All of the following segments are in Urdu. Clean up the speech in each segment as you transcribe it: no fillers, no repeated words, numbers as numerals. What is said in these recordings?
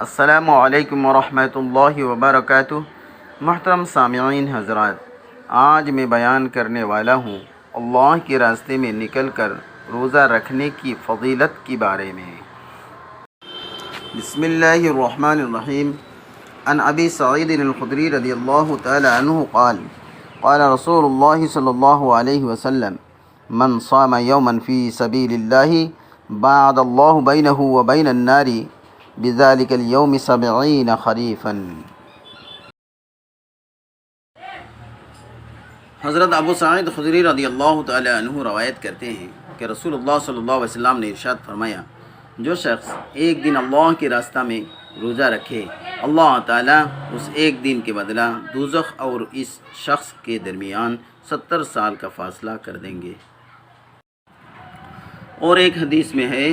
السلام علیکم ورحمۃ اللہ وبرکاتہ۔ محترم سامعین حضرات، آج میں بیان کرنے والا ہوں اللہ کے راستے میں نکل کر روزہ رکھنے کی فضیلت کے بارے میں۔ بسم اللہ الرحمن الرحیم۔ عن ابی سعید الخدری رضی اللہ تعالی عنہ قال قال رسول اللہ صلی اللہ علیہ وسلم من صام یوما فی سبیل اللہ باعد اللہ بینہ وبین النار بذلك اليوم 70 خریفا۔ حضرت ابو سعید خدری رضی اللہ تعالی عنہ روایت کرتے ہیں کہ رسول اللہ صلی اللہ علیہ وسلم نے ارشاد فرمایا، جو شخص ایک دن اللہ کے راستہ میں روزہ رکھے، اللہ تعالیٰ اس ایک دن کے بدلہ دوزخ اور اس شخص کے درمیان 70 سال کا فاصلہ کر دیں گے۔ اور ایک حدیث میں ہے،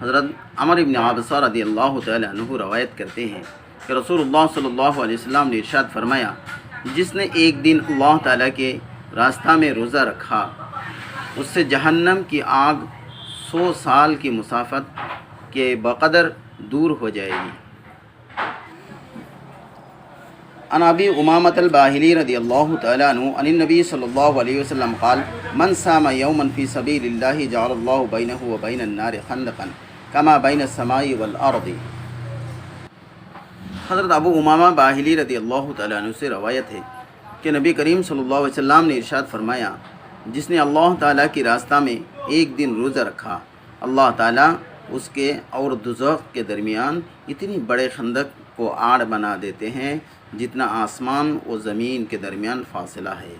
حضرت عمر بن عابسہ رضی اللہ تعالی عنہ روایت کرتے ہیں کہ رسول اللہ صلی اللہ علیہ وسلم نے ارشاد فرمایا، جس نے ایک دن اللہ تعالیٰ کے راستہ میں روزہ رکھا، اس سے جہنم کی آگ 100 سال کی مسافت کے بقدر دور ہو جائے گی۔ عن ابی امامۃ الباہلی رضی اللہ تعالی عنہ عن النبی صلی اللہ علیہ وسلم قال من صام یوما فی سبیل اللہ جعل اللہ بینہ وبین النار خندقا کما بین السماء والارض۔ حضرت ابو امامہ باہلی رضی اللہ تعالی عنہ سے روایت ہے کہ نبی کریم صلی اللہ علیہ وسلم نے ارشاد فرمایا، جس نے اللہ تعالیٰ کے راستہ میں ایک دن روزہ رکھا، اللہ تعالیٰ اس کے اور دوزخ کے درمیان اتنی بڑے خندق کو آڑ بنا دیتے ہیں جتنا آسمان و زمین کے درمیان فاصلہ ہے۔